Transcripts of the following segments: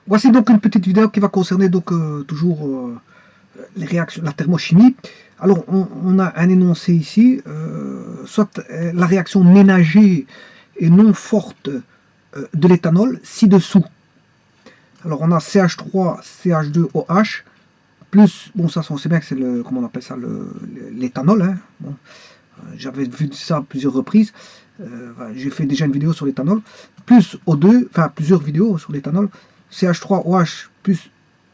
Voici donc une petite vidéo qui va concerner donc toujours les réactions, la thermochimie. Alors on a un énoncé ici, soit la réaction ménagée et non forte de l'éthanol ci-dessous. Alors on a CH3, CH2OH, plus, bon ça on sait bien que c'est le, comment on appelle ça, l'éthanol. Hein. Bon, j'avais vu ça à plusieurs reprises. J'ai fait déjà une vidéo sur l'éthanol, plus O2, enfin plusieurs vidéos sur l'éthanol. CH3OH plus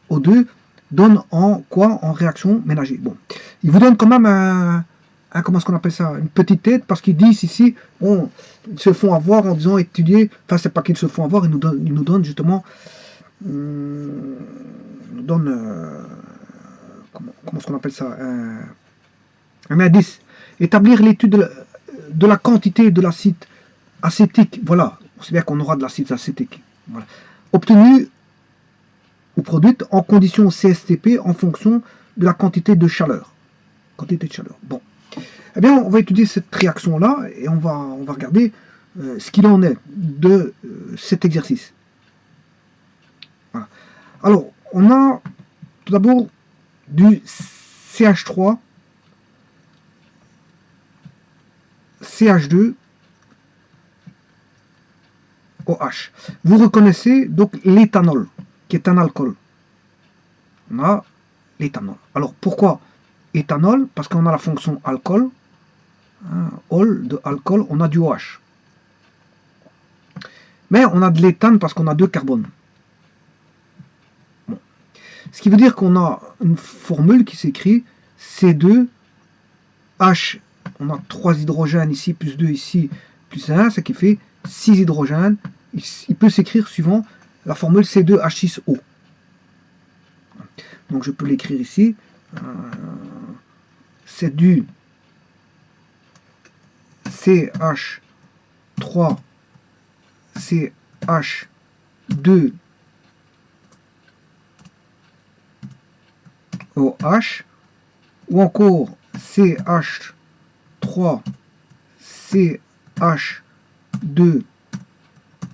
O2 donne en quoi? En réaction ménagée. Bon, il vous donne quand même comment est-ce qu'on appelle ça? Une petite tête, parce qu'ils disent ici, bon, ils se font avoir en disant étudier, enfin c'est pas qu'ils se font avoir, ils nous donnent justement, nous donnent, comment est-ce qu'on appelle ça? Un indice. Établir l'étude de la quantité de l'acide acétique, voilà, on sait bien qu'on aura de l'acide acétique, voilà, obtenu ou produite en conditions CSTP en fonction de la quantité de chaleur. Quantité de chaleur. Bon. Eh bien, on va étudier cette réaction-là et on va regarder ce qu'il en est de cet exercice. Voilà. Alors, on a tout d'abord du CH3, CH2, OH. Vous reconnaissez donc l'éthanol, qui est un alcool. On a l'éthanol. Alors, pourquoi éthanol? Parce qu'on a la fonction alcool. Hein, ol de alcool, on a du OH. Mais on a de l'éthane parce qu'on a deux carbones. Bon. Ce qui veut dire qu'on a une formule qui s'écrit C2H. On a 3 hydrogènes ici, plus 2 ici, plus 1, ce qui fait 6 hydrogènes. Il peut s'écrire suivant la formule C2H6O. Donc je peux l'écrire ici. C'est du CH3, CH2, OH, ou encore CH3, CH2,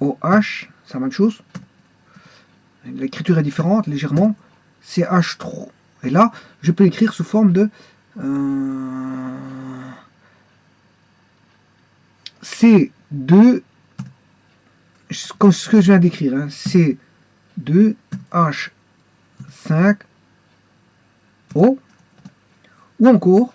OH, c'est la même chose. L'écriture est différente légèrement. CH3. Et là, je peux écrire sous forme de C2, comme ce que je viens d'écrire, hein, C2H5O, ou encore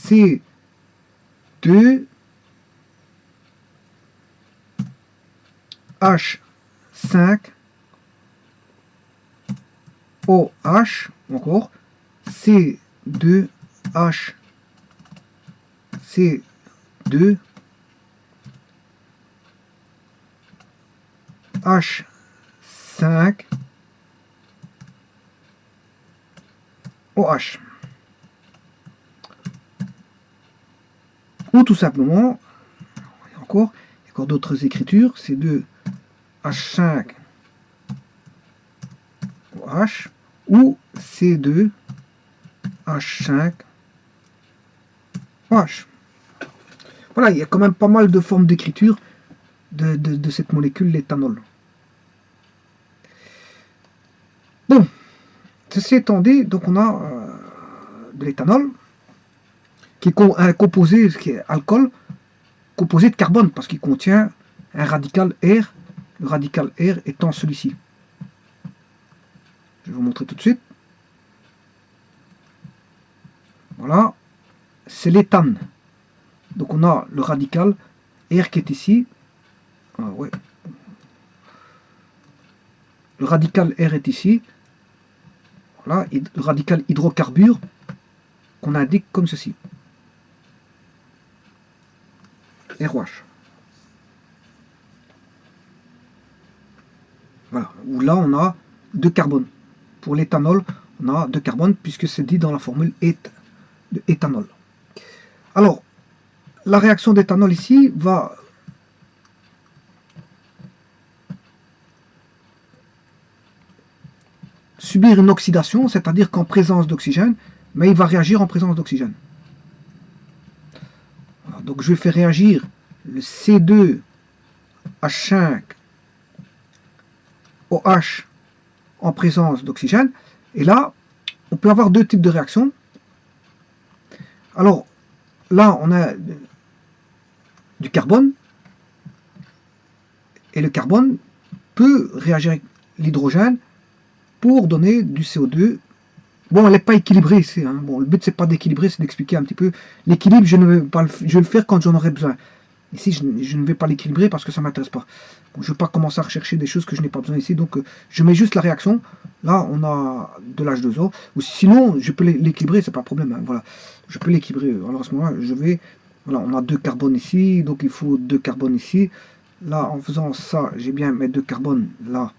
C2H5OH, ou encore C2H C2 H5 OH. Ou tout simplement, il y a encore d'autres écritures, C2 H5 OH ou C2 H5 OH. Voilà, il y a quand même pas mal de formes d'écriture de cette molécule, l'éthanol. Bon, ceci étant dit, donc on a de l'éthanol qui est un composé, qui est alcool, composé de carbone, parce qu'il contient un radical R, le radical R étant celui-ci. Je vais vous montrer tout de suite. Voilà, c'est l'éthane. Donc on a le radical R qui est ici. Ah, ouais. Le radical R est ici. Voilà, le radical hydrocarbure qu'on indique comme ceci. ROH. Voilà, où là on a 2 carbones. Pour l'éthanol, on a 2 carbones puisque c'est dit dans la formule de éthanol. Alors, la réaction d'éthanol ici va subir une oxydation, c'est-à-dire qu'en présence d'oxygène, mais il va réagir en présence d'oxygène. Voilà, donc je vais faire réagir le C2H5 OH en présence d'oxygène. Et là, on peut avoir deux types de réactions. Alors, là, on a du carbone. Et le carbone peut réagir avec l'hydrogène pour donner du CO2. Bon, elle n'est pas équilibrée ici. Hein. Bon, le but, c'est pas d'équilibrer, c'est d'expliquer un petit peu. L'équilibre, je vais le faire quand j'en aurai besoin. Ici, je ne vais pas l'équilibrer parce que ça ne m'intéresse pas. Bon, je ne vais pas commencer à rechercher des choses que je n'ai pas besoin ici. Donc, je mets juste la réaction. Là, on a de l'H2O. Ou sinon, je peux l'équilibrer, c'est pas un problème. Hein. Voilà, je peux l'équilibrer. Alors, à ce moment-là, je vais... Voilà, on a 2 carbones ici. Donc, il faut 2 carbones ici. Là, en faisant ça, j'ai bien mes 2 carbones là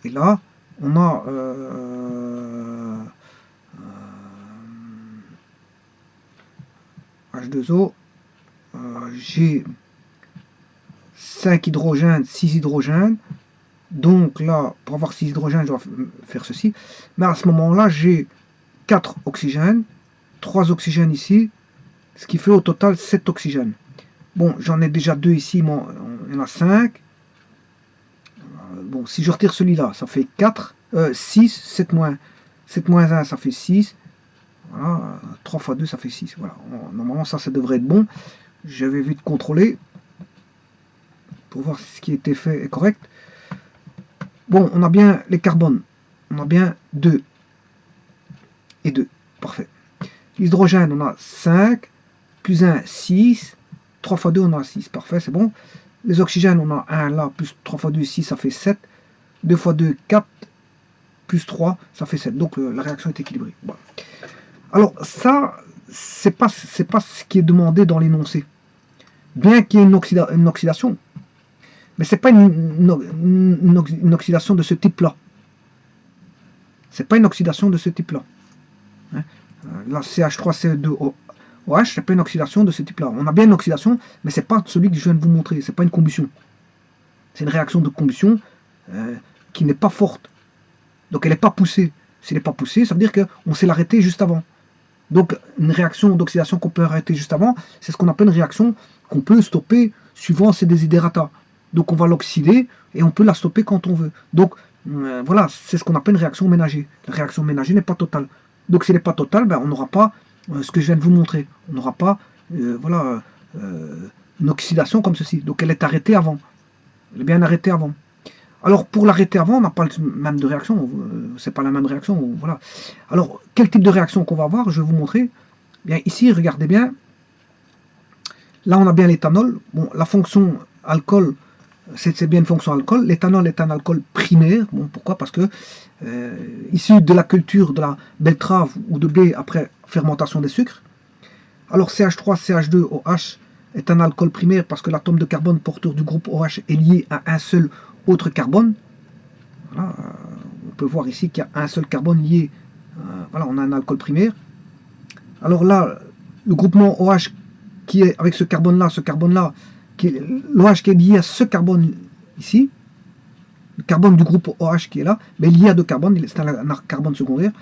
et là. On a... H2O. J'ai 5 hydrogènes, 6 hydrogènes. Donc là, pour avoir 6 hydrogènes, je dois faire ceci. Mais à ce moment-là, j'ai 4 oxygènes, 3 oxygènes ici, ce qui fait au total 7 oxygènes. Bon, j'en ai déjà 2 ici, mais il y en a 5. Bon, si je retire celui-là, ça fait 4, 6, 7 moins 1, ça fait 6. Voilà, 3 fois 2, ça fait 6. Voilà. Normalement, ça devrait être bon. Je vais vite contrôler pour voir si ce qui a été fait est correct. Bon, on a bien les carbones. On a bien 2 et 2. Parfait. L'hydrogène, on a 5, plus 1, 6. 3 fois 2, on a 6. Parfait, c'est bon. Les oxygènes, on a 1 là, plus 3 fois 2, 6, ça fait 7. 2 fois 2, 4. Plus 3, ça fait 7. Donc la réaction est équilibrée. Voilà. Alors ça, c'est pas ce qui est demandé dans l'énoncé. Bien qu'il y ait une oxydation, mais c'est pas une oxydation de ce type-là. C'est pas une oxydation de ce type-là. Hein, la CH3CE2OH, c'est pas une oxydation de ce type-là. On a bien une oxydation, mais c'est pas celui que je viens de vous montrer. C'est pas une combustion. C'est une réaction de combustion qui n'est pas forte. Donc elle n'est pas poussée. Si elle n'est pas poussée, ça veut dire qu'on sait l'arrêter juste avant. Donc une réaction d'oxydation qu'on peut arrêter juste avant, c'est ce qu'on appelle une réaction qu'on peut stopper suivant ses desiderata. Donc on va l'oxyder et on peut la stopper quand on veut. Donc voilà, c'est ce qu'on appelle une réaction ménagée. La réaction ménagée n'est pas totale. Donc si elle n'est pas totale, ben, on n'aura pas ce que je viens de vous montrer. On n'aura pas voilà, une oxydation comme ceci. Donc elle est arrêtée avant. Elle est bien arrêtée avant. Alors pour l'arrêter avant, on n'a pas le même de réaction, c'est pas la même réaction, voilà. Alors quel type de réaction qu'on va avoir, je vais vous montrer. Bien ici, regardez bien. Là on a bien l'éthanol. Bon, la fonction alcool, c'est bien une fonction alcool. L'éthanol est un alcool primaire. Bon, pourquoi? Parce que issu de la culture de la betterave ou de blé après fermentation des sucres. Alors CH3, CH2OH est un alcool primaire parce que l'atome de carbone porteur du groupe OH est lié à un seul autre carbone. Voilà, on peut voir ici qu'il y a un seul carbone lié. Voilà, on a un alcool primaire. Alors là, le groupement OH qui est avec ce carbone-là, l'OH qui est lié à ce carbone ici, le carbone du groupe OH qui est là, mais lié à deux carbones, c'est un carbone secondaire.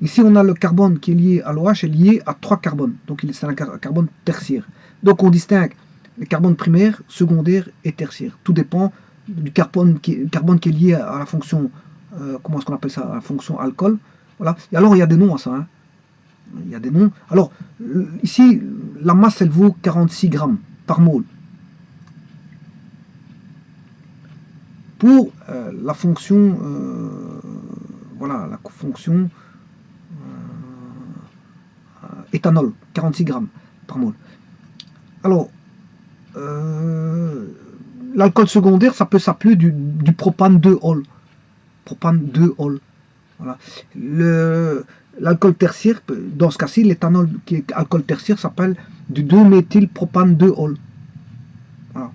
Ici, on a le carbone qui est lié à l'OH, est lié à 3 carbones. Donc, c'est un carbone tertiaire. Donc, on distingue les carbones primaires, secondaires et tertiaires. Tout dépend du carbone qui est lié à la fonction, comment est-ce qu'on appelle ça, la fonction alcool. Voilà. Et alors, il y a des noms à ça. Hein. Il y a des noms. Alors, ici, la masse, elle vaut 46 grammes par mole. Pour la fonction, voilà, la fonction éthanol, 46 grammes par mole. Alors, l'alcool secondaire, ça peut s'appeler du propane 2-ol. Propane 2-ol. Voilà. L'alcool tertiaire, dans ce cas-ci, l'éthanol qui est alcool tertiaire s'appelle du 2-méthylpropane 2-ol. Voilà.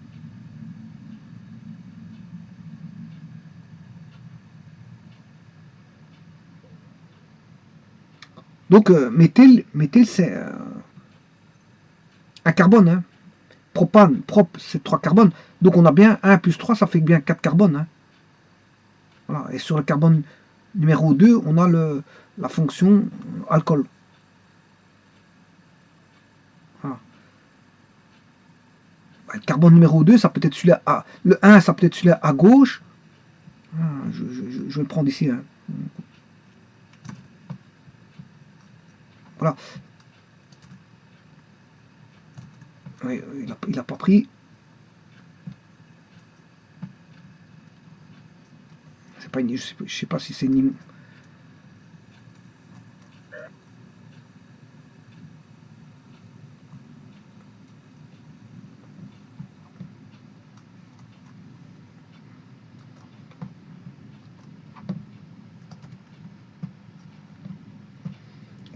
Donc, méthyle c'est un carbone. Hein. Propane, c'est 3 carbones. Donc, on a bien 1 plus 3, ça fait bien 4 carbones. Hein. Voilà. Et sur le carbone numéro 2, on a la fonction alcool. Voilà. Le carbone numéro 2, ça peut être celui-là. Le 1, ça peut être celui-là à gauche. Je vais le prendre ici. Hein. Voilà. Oui, il a pas pris. C'est pas une, je sais pas si c'est une.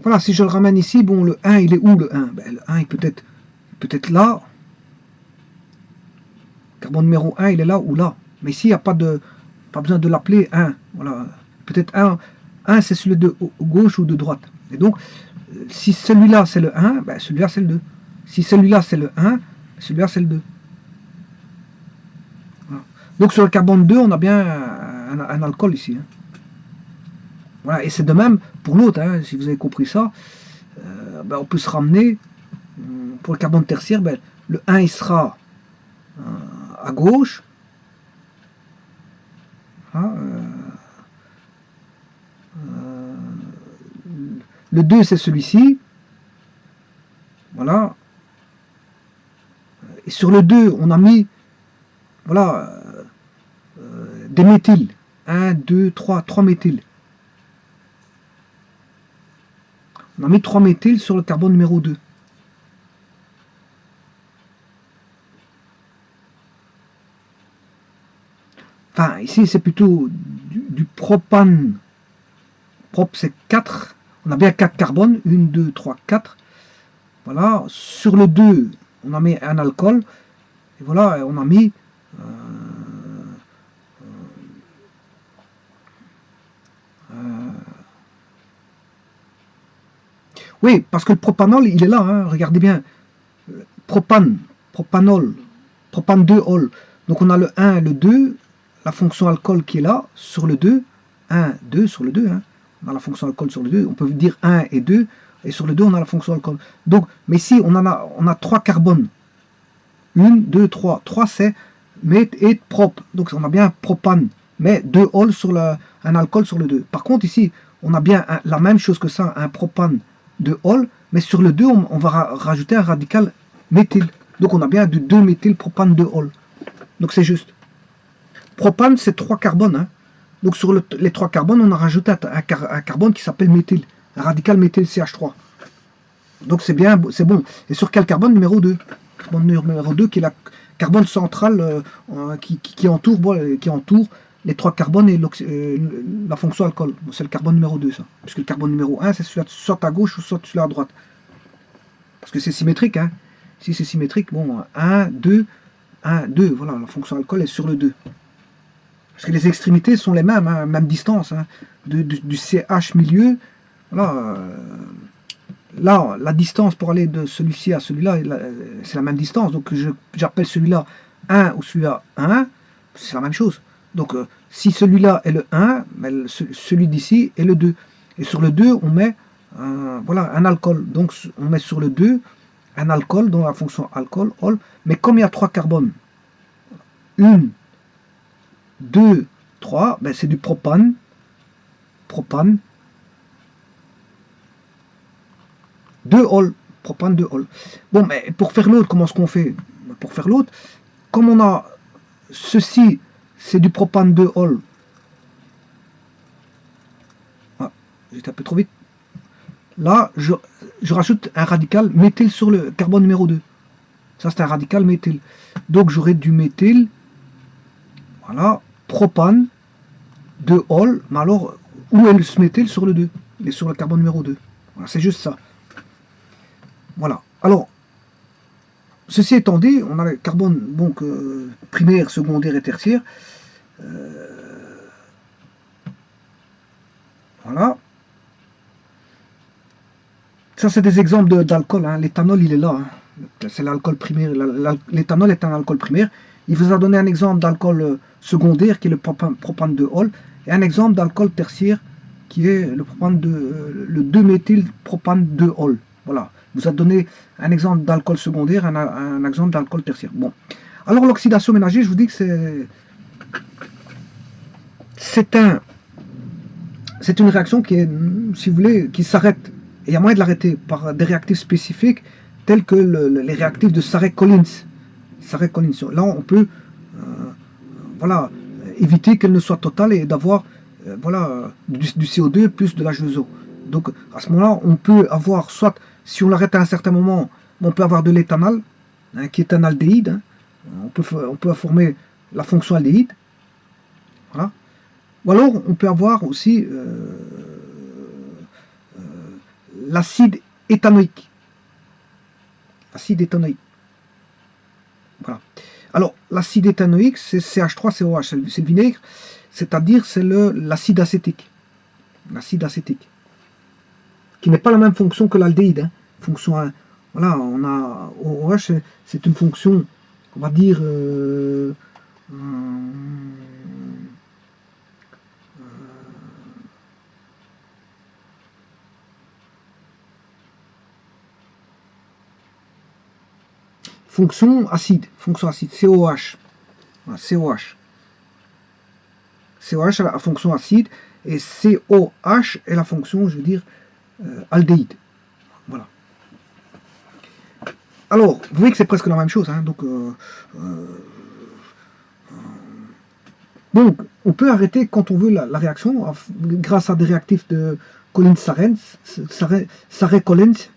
Voilà, si je le ramène ici, bon, le 1, il est où le 1? Ben, le 1, il peut-être là. Carbone numéro 1, il est là ou là. Mais ici, il n'y a pas besoin de l'appeler 1. Voilà. Peut-être 1 c'est celui de gauche ou de droite. Et donc, si celui-là c'est le 1, ben celui-là c'est le 2. Si celui-là c'est le 1, celui-là c'est le 2. Voilà. Donc sur le carbone 2, on a bien un alcool ici. Hein. Voilà. Et c'est de même pour l'autre, hein, si vous avez compris ça. Ben on peut se ramener, pour le carbone tertiaire, ben, le 1 il sera à gauche. Hein, le 2 c'est celui-ci. Voilà. Et sur le 2, on a mis voilà, des méthyles. 1, 2, 3 méthyles. On a mis 3 méthyles sur le carbone numéro 2. Enfin, ici, c'est plutôt du propane. Prop, c'est 4. On a bien 4 carbones. 1, 2, 3, 4. Voilà. Sur le 2, on a mis un alcool. Et voilà, on a mis oui, parce que le propanol, il est là. Hein, regardez bien. Propane, propanol, propane 2-ol. Donc on a le 1 et le 2, la fonction alcool qui est là, sur le 2, 1, 2 sur le 2. Hein. On a la fonction alcool sur le 2, on peut dire 1 et 2, et sur le 2, on a la fonction alcool. Donc, mais ici, on a 3 carbones. 1, 2, 3. 3, c'est met et prop. Donc on a bien propane, mais 2-ol sur un alcool sur le 2. Par contre, ici, on a bien la même chose que ça, un propane 2-ol, mais sur le 2, on va rajouter un radical méthyle. Donc on a bien du 2-méthylpropane 2-ol. Donc c'est juste. Propane, c'est 3 carbones. Hein. Donc sur les 3 carbones, on a rajouté un carbone qui s'appelle méthyle. Un radical méthyle CH3. Donc c'est bien, c'est bon. Et sur quel carbone numéro 2? Carbone numéro 2 qui est la carbone centrale qui entoure les 3 carbones et la fonction alcool. Bon, c'est le carbone numéro 2 ça. Puisque le carbone numéro 1, c'est soit à gauche ou soit à droite. Parce que c'est symétrique. Hein. Si c'est symétrique, bon, 1, 2, 1, 2, voilà, la fonction alcool est sur le 2. Parce que les extrémités sont les mêmes, hein, même distance, hein, du CH milieu. Voilà, là, la distance pour aller de celui-ci à celui-là, c'est la même distance. Donc j'appelle celui-là 1 ou celui-là 1, c'est la même chose. Donc si celui-là est le 1, ben, celui d'ici est le 2. Et sur le 2, on met voilà, un alcool. Donc on met sur le 2 un alcool dont la fonction alcool, ol, mais comme il y a 3 carbones, 1, 2, 3, ben c'est du propane, 2 ol, propane 2 ol. Bon, mais pour faire l'autre, comment est-ce qu'on fait? Pour faire l'autre, comme on a ceci, c'est du propane 2 ol. Ah, j'étais un peu trop vite. Là, je rajoute un radical méthyle sur le carbone numéro 2. Ça, c'est un radical méthyle. Donc, j'aurai du méthyle, voilà, propane, 2 ol, mais alors, où est ce méthyle sur le 2? Il est sur le carbone numéro 2. Voilà, c'est juste ça. Voilà. Alors, ceci étant dit, on a le carbone donc primaire, secondaire et tertiaire. Voilà. Ça, c'est des exemples d'alcool. Hein. L'éthanol, il est là. Hein. C'est l'alcool primaire. L'éthanol est un alcool primaire. Il vous a donné un exemple d'alcool secondaire qui est le propane de ol et un exemple d'alcool tertiaire qui est le propane le 2-méthylpropane de ol. Voilà. Il vous a donné un exemple d'alcool secondaire, un exemple d'alcool tertiaire. Bon. Alors l'oxydation ménagère, je vous dis que c'est une réaction qui est, si vous voulez, qui s'arrête. Et il y a moyen de l'arrêter par des réactifs spécifiques tels que les réactifs de Sarek-Collins. Là, on peut voilà, éviter qu'elle ne soit totale et d'avoir voilà, du CO2 plus de l'H2O. Donc à ce moment-là, on peut avoir, soit si on l'arrête à un certain moment, on peut avoir de l'éthanol, hein, qui est un aldéhyde. Hein. On peut former la fonction aldéhyde. Voilà. Ou alors on peut avoir aussi l'acide éthanoïque. L'acide éthanoïque. Voilà. Alors, l'acide éthanoïque, c'est CH3COH, c'est le vinaigre, c'est-à-dire c'est l'acide acétique. L'acide acétique. Qui n'est pas la même fonction que l'aldéhyde. Hein. Fonction, voilà, on a OH, c'est une fonction, on va dire, fonction acide, COH. Voilà, COH. COH a la fonction acide et COH est la fonction, je veux dire, aldéhyde. Voilà. Alors, vous voyez que c'est presque la même chose. Hein, donc, on peut arrêter quand on veut la réaction grâce à des réactifs de Collins-Sarek-Collins.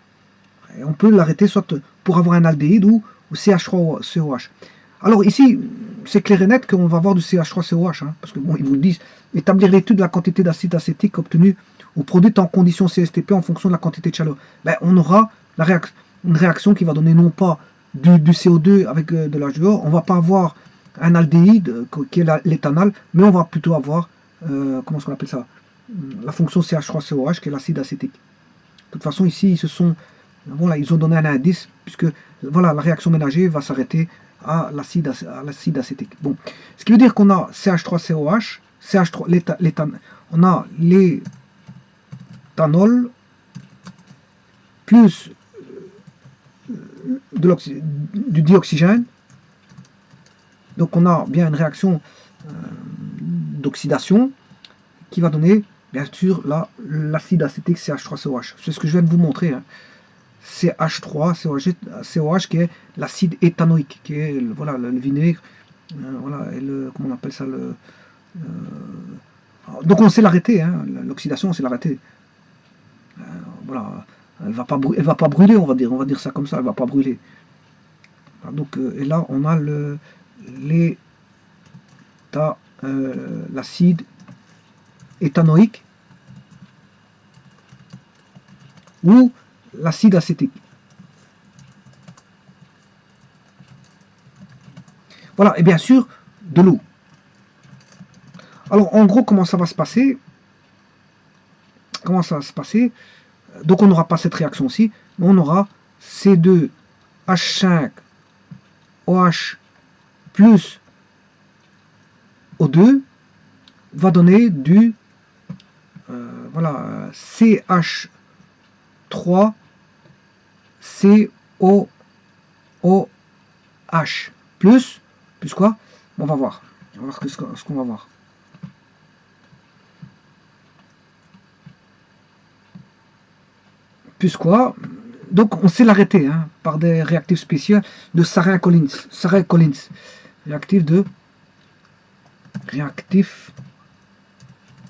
Et on peut l'arrêter soit pour avoir un aldéhyde ou CH3COH. Alors ici, c'est clair et net qu'on va avoir du CH3COH, hein, parce que bon, ils vous disent établir l'étude de la quantité d'acide acétique obtenue ou produite en conditions CSTP en fonction de la quantité de chaleur. Ben, on aura une réaction qui va donner non pas du CO2 avec de l'H2O, on ne va pas avoir un aldéhyde qui est l'éthanol, mais on va plutôt avoir, comment est-ce qu'on appelle ça, la fonction CH3COH qui est l'acide acétique. De toute façon, ici, voilà, ils ont donné un indice, puisque voilà, la réaction ménagère va s'arrêter à l'acide acétique. Bon. Ce qui veut dire qu'on a CH3COH, on a l'éthanol plus du dioxygène. Donc on a bien une réaction d'oxydation qui va donner bien sûr l'acide acétique CH3COH. C'est ce que je viens de vous montrer. Hein. CH3COH qui est l'acide éthanoïque, qui est voilà, le vinaigre, voilà, et comment on appelle ça donc on sait l'arrêter, hein, l'oxydation on sait l'arrêter. Voilà, elle va pas brûler, on va dire ça comme ça, elle va pas brûler. Donc et là on a l'acide éthanoïque ou l'acide acétique. Voilà, et bien sûr, de l'eau. Alors, en gros, comment ça va se passer? Donc, on n'aura pas cette réaction-ci, mais on aura C2H5OH plus O2 va donner du voilà, CH3COOH plus quoi? On va voir. On va voir ce qu'on va voir. Plus quoi? Donc on sait l'arrêter hein, par des réactifs spéciaux de Sarek-Collins. Réactif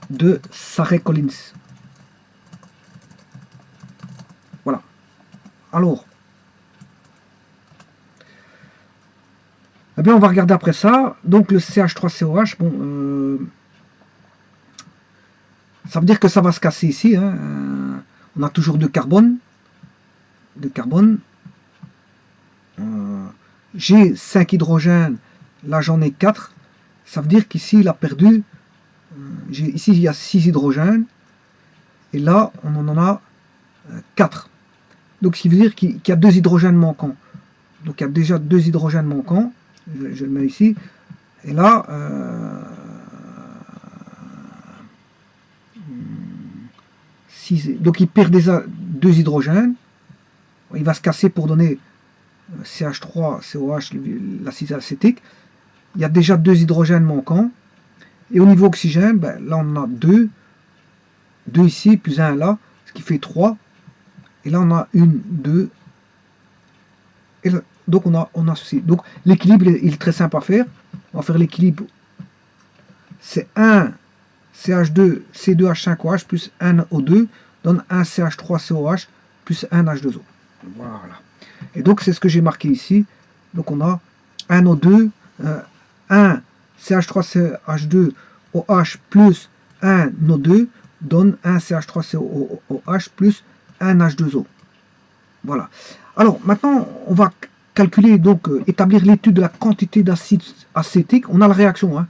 de Sarek-Collins. Voilà. Alors, eh bien, on va regarder après ça. Donc le CH3COH, bon, ça veut dire que ça va se casser ici. Hein. On a toujours de carbone. J'ai 5 hydrogènes, là j'en ai 4. Ça veut dire qu'ici il a perdu. Ici il y a 6 hydrogènes. Et là on en a 4. Donc ce qui veut dire qu'il y a 2 hydrogènes manquants. Donc il y a déjà 2 hydrogènes manquants. Je le mets ici. Et là, donc il perd déjà 2 hydrogènes. Il va se casser pour donner CH3, COH, l'acide acétique. Il y a déjà 2 hydrogènes manquants. Et au niveau oxygène, ben, là on a 2 ici, plus 1 là, ce qui fait 3. Et là on a 1, 2. Et là, donc on a ceci. Donc l'équilibre il est très simple à faire. On va faire l'équilibre. C'est 1 CH2 C2H5OH plus 1 O2 donne 1 CH3COH plus 1 H2O. Voilà. Et donc c'est ce que j'ai marqué ici. Donc on a 1 O2, 1 CH3CH2OH plus 1 O2 donne 1 CH3COH plus 1 H2O. Voilà. Alors maintenant on va calculer, donc établir l'étude de la quantité d'acide acétique. On a la réaction, hein.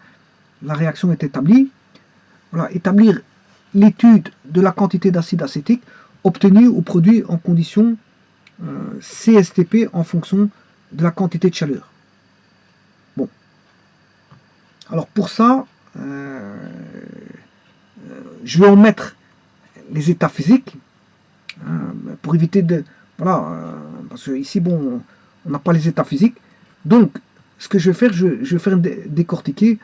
La réaction est établie. Voilà, établir l'étude de la quantité d'acide acétique obtenue ou produit en conditions CSTP en fonction de la quantité de chaleur. Bon. Alors pour ça, je vais en mettre les états physiques hein, pour éviter de... Voilà, parce que ici, bon, on n'a pas les états physiques. Donc, ce que je vais faire, je vais faire décortiquer,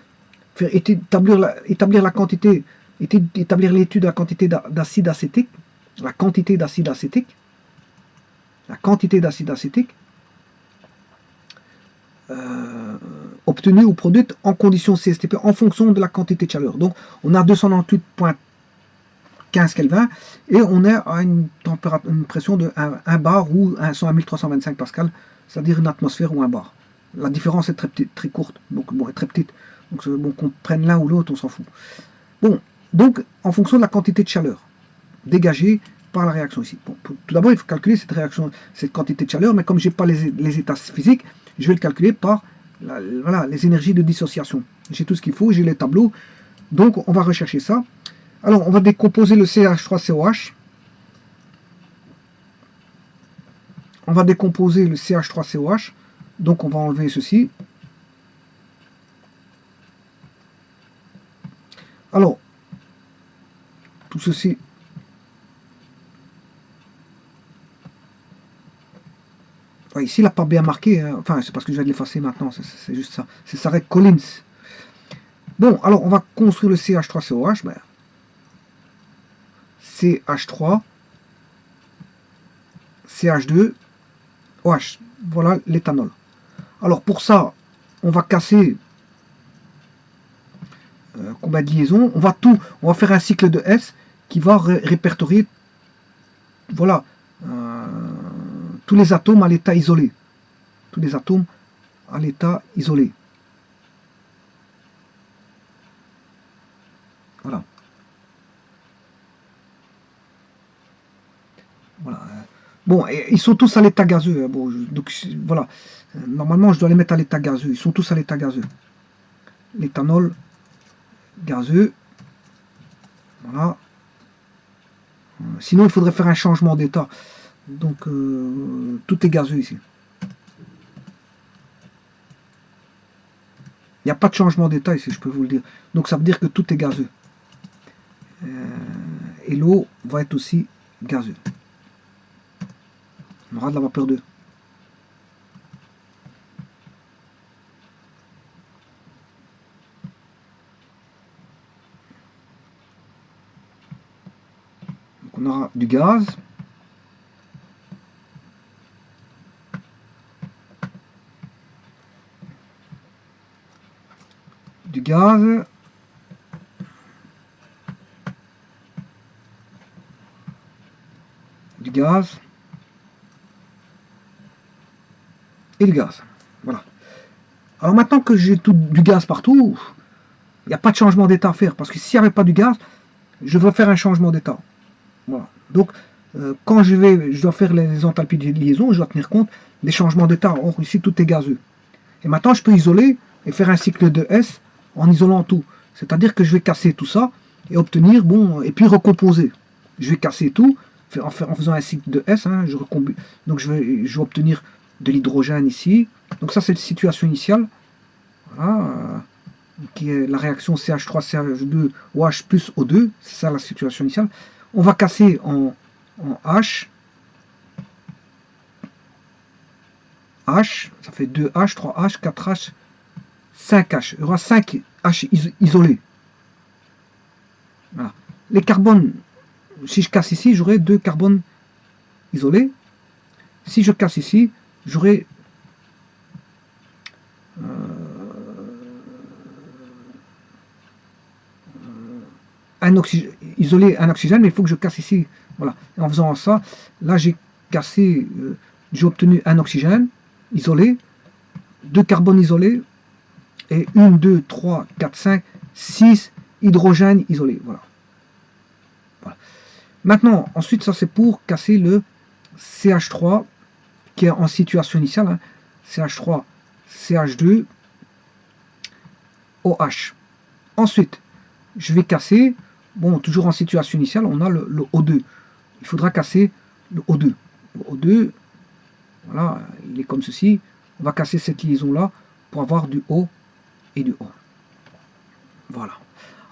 faire établir la quantité, établir l'étude de la quantité d'acide acétique, la quantité d'acide acétique, obtenue ou produite en conditions CSTP en fonction de la quantité de chaleur. Donc, on a 298,15 Kelvin et on est à une pression de 1 bar ou 1325 pascal, c'est-à-dire une atmosphère ou un bar. La différence est très petite, très courte, donc bon, est très petite. Donc bon, qu'on prenne l'un ou l'autre, on s'en fout. Bon, donc en fonction de la quantité de chaleur dégagée par la réaction ici. Bon, tout d'abord, il faut calculer cette quantité de chaleur, mais comme je n'ai pas les états physiques, je vais le calculer par voilà, les énergies de dissociation. J'ai tout ce qu'il faut, j'ai les tableaux, donc on va rechercher ça. Alors, on va décomposer le CH3COH. On va décomposer le CH3COH. Donc, on va enlever ceci. Alors, tout ceci. Ouais, ici, il n'a pas bien marqué. Hein. Enfin, c'est parce que je vais l'effacer maintenant. C'est juste ça. C'est Sarek Collins. Bon, alors, on va construire le CH3COH. Ben, CH3, CH2, OH. Voilà l'éthanol. Alors, pour ça, on va casser combien de liaisons. On va faire un cycle de S qui va répertorier voilà, tous les atomes à l'état isolé. Tous les atomes à l'état isolé. Voilà. Voilà. Bon, ils sont tous à l'état gazeux. Hein. Bon, donc voilà. Normalement, je dois les mettre à l'état gazeux. Ils sont tous à l'état gazeux. L'éthanol gazeux. Voilà. Sinon, il faudrait faire un changement d'état. Donc, tout est gazeux ici. Il n'y a pas de changement d'état ici, je peux vous le dire. Donc, ça veut dire que tout est gazeux. Et l'eau va être aussi gazeux. On aura de la vapeur d'eau. Donc, on aura du gaz. Du gaz. Du gaz. Et du gaz. Voilà. Alors maintenant que j'ai tout du gaz partout, il n'y a pas de changement d'état à faire. Parce que s'il n'y avait pas du gaz, je vais faire un changement d'état. Voilà. Donc, quand je dois faire les enthalpies de liaison, je dois tenir compte des changements d'état. Or, ici, tout est gazeux. Et maintenant, je peux isoler et faire un cycle de S en isolant tout. C'est-à-dire que je vais casser tout ça et obtenir, bon, et puis recomposer. Je vais casser tout en faisant un cycle de S. Hein, donc, je vais obtenir de l'hydrogène ici. Donc, ça, c'est la situation initiale. Voilà. Qui est la réaction CH3CH2OH plus O2. C'est ça la situation initiale. On va casser en H. H, ça fait 2H, 3H, 4H, 5H. Il y aura 5 H isolés. les carbones, si je casse ici, j'aurai 2 carbones isolés. Si je casse ici, j'aurai un oxygène, isolé un oxygène, mais il faut que je casse ici. Voilà. Et en faisant ça, là j'ai cassé, j'ai obtenu un oxygène isolé, 2 carbones isolés, et 1, 2, 3, 4, 5, 6 hydrogènes isolés. Voilà. Voilà. Maintenant, ensuite, ça c'est pour casser le CH3 qui est en situation initiale. Hein. CH3, CH2, OH. Ensuite, je vais casser, bon, toujours en situation initiale, on a le O2. Il faudra casser le O2. Le O2, voilà, il est comme ceci. On va casser cette liaison-là pour avoir du O et du O. Voilà.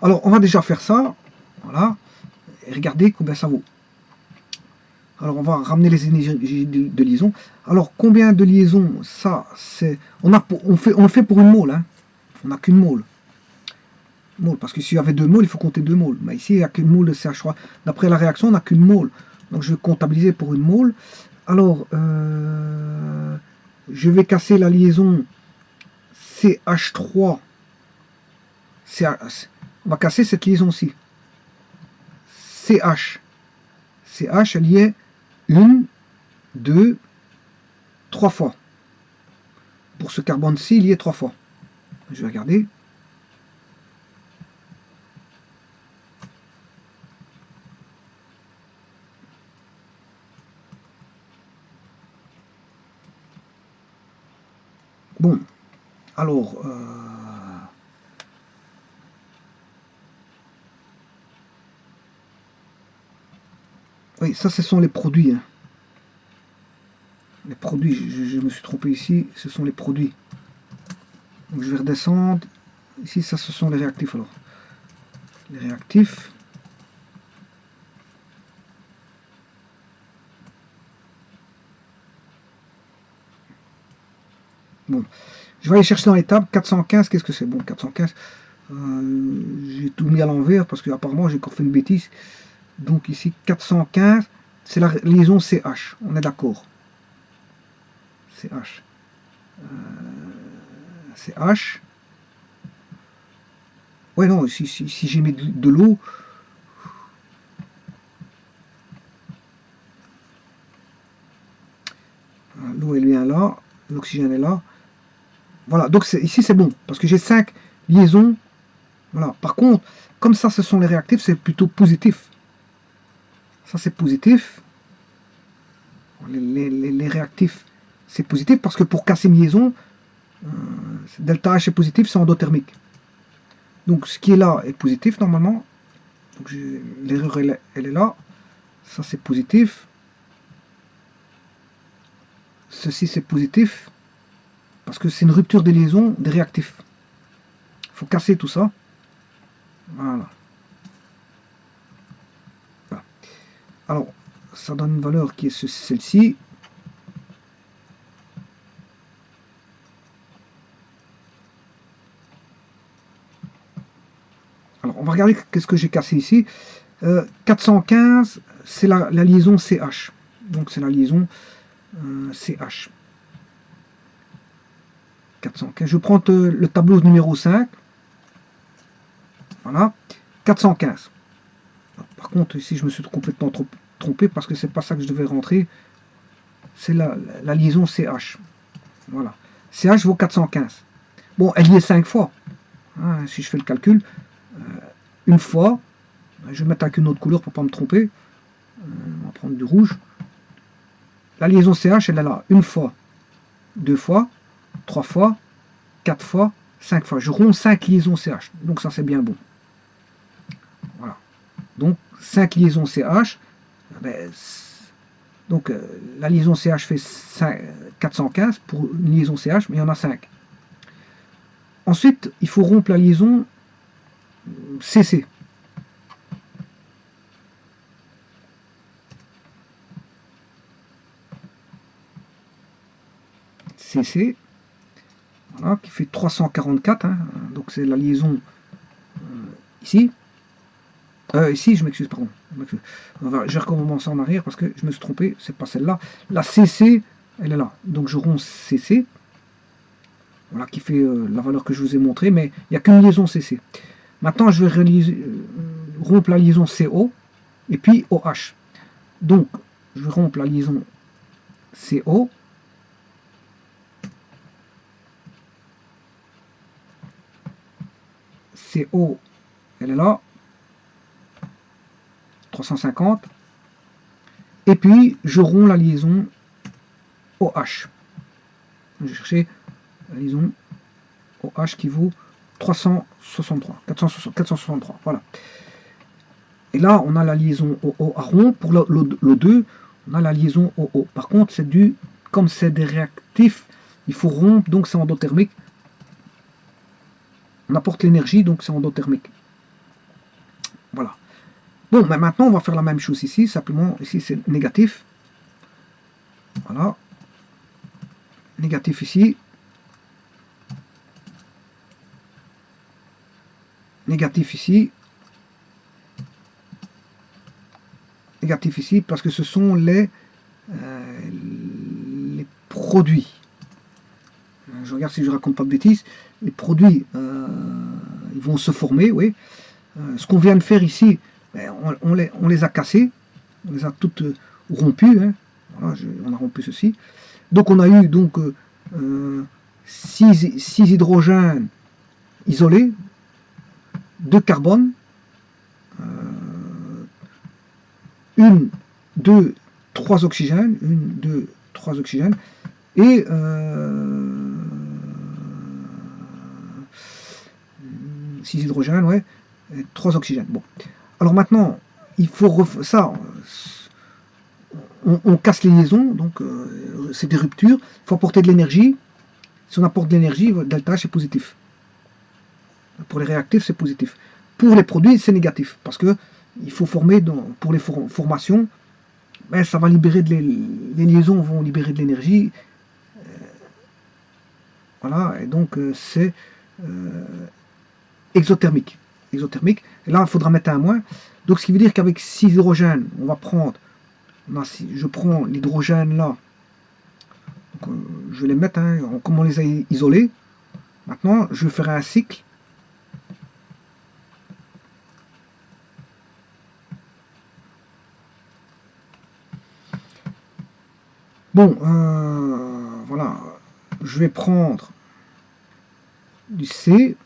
Alors, on va déjà faire ça. Voilà. Et regardez combien ça vaut. Alors, on va ramener les énergies de liaison. Alors, combien de liaisons? Ça, c'est... On le fait pour une mole. Hein. On n'a qu'une mole. Parce que s'il y avait 2 moles, il faut compter 2 moles. Mais ici, il n'y a qu'une mole de CH3. D'après la réaction, on n'a qu'une mole. Donc, je vais comptabiliser pour une mole. Alors, je vais casser la liaison CH3. On va casser cette liaison-ci. CH. CH, elle y est 1, 2, 3 fois. Pour ce carbone-ci, il y est 3 fois. Je vais regarder. Bon, alors... oui, ça, ce sont les produits. Hein. Les produits, je me suis trompé ici, ce sont les produits. Donc je vais redescendre. Ici, ça, ce sont les réactifs alors. Les réactifs. Bon, je vais aller chercher dans les tables. 415, qu'est-ce que c'est? Bon, 415, j'ai tout mis à l'envers parce que apparemment j'ai encore fait une bêtise. Donc ici, 415, c'est la liaison CH. On est d'accord. CH. CH. Ouais, non, si j'ai mis de l'eau, l'eau elle vient là, l'oxygène est là. Voilà, donc ici c'est bon, parce que j'ai 5 liaisons. Voilà. Par contre, comme ça ce sont les réactifs, c'est plutôt positif. Ça c'est positif. Les réactifs, c'est positif parce que pour casser une liaison, delta H est positif, c'est endothermique. Donc ce qui est là est positif normalement. L'erreur elle est là. Ça c'est positif. Ceci c'est positif. Parce que c'est une rupture des liaisons des réactifs. Il faut casser tout ça. Voilà. Voilà. Alors, ça donne une valeur qui est celle-ci. Alors, on va regarder qu'est-ce que j'ai cassé ici. 415, c'est la liaison CH. Donc, c'est la liaison CH. 415. Je prends le tableau numéro 5. Voilà. 415. Par contre, ici, je me suis complètement trompé parce que c'est pas ça que je devais rentrer. C'est la liaison CH. Voilà. CH vaut 415. Bon, elle y est 5 fois. Hein, si je fais le calcul, une fois, je vais mettre avec une autre couleur pour ne pas me tromper. On va prendre du rouge. La liaison CH, elle est là. Une fois, 2 fois, 3 fois, 4 fois, 5 fois. Je romps 5 liaisons CH. Donc ça, c'est bien bon. Voilà. Donc, 5 liaisons CH. Ben, donc, la liaison CH fait 415 pour une liaison CH, mais il y en a 5. Ensuite, il faut rompre la liaison CC. CC, voilà, qui fait 344, hein, donc c'est la liaison ici. Ici, je m'excuse, pardon. Je vais recommencer en arrière parce que je me suis trompé, c'est pas celle-là. La CC, elle est là. Donc je romps CC. Voilà, qui fait la valeur que je vous ai montrée, mais il n'y a qu'une liaison CC. Maintenant, je vais rompre la liaison CO et puis OH. Donc, je vais rompre la liaison CO. CO, elle est là. 350. Et puis, je romps la liaison OH. Je vais chercher la liaison OH qui vaut 363. 463, voilà. Et là, on a la liaison OO à rompre. Pour le 2, on a la liaison OO. Par contre, c'est comme c'est des réactifs, il faut rompre, donc c'est endothermique. On apporte l'énergie, donc c'est endothermique. Voilà. Bon, mais maintenant, on va faire la même chose ici. Simplement, ici, c'est négatif. Voilà. Négatif ici. Négatif ici. Négatif ici, parce que ce sont les produits. Je regarde si je raconte pas de bêtises. Les produits, ils vont se former, oui. Ce qu'on vient de faire ici, on les a cassés, on les a toutes rompues. Hein. Voilà, on a rompu ceci. Donc on a eu donc 6 hydrogènes isolés, 2 carbones, 1, 2, 3 oxygènes, 1, 2, 3 oxygènes, et 6 hydrogènes, ouais, et 3 oxygènes. Bon. Alors maintenant, il faut ça, on casse les liaisons, donc c'est des ruptures, il faut apporter de l'énergie. Si on apporte de l'énergie, delta H est positif. Pour les réactifs, c'est positif. Pour les produits, c'est négatif, parce que il faut former, pour les formations, ben, ça va libérer les liaisons vont libérer de l'énergie. Voilà, et donc c'est exothermique. Exothermique. Et là, il faudra mettre un moins. Donc, ce qui veut dire qu'avec 6 hydrogènes, on va prendre, je prends l'hydrogène là, donc, je vais les mettre, hein, comme on les a isolés. Maintenant, je vais faire un cycle. Bon, voilà, je vais prendre du C,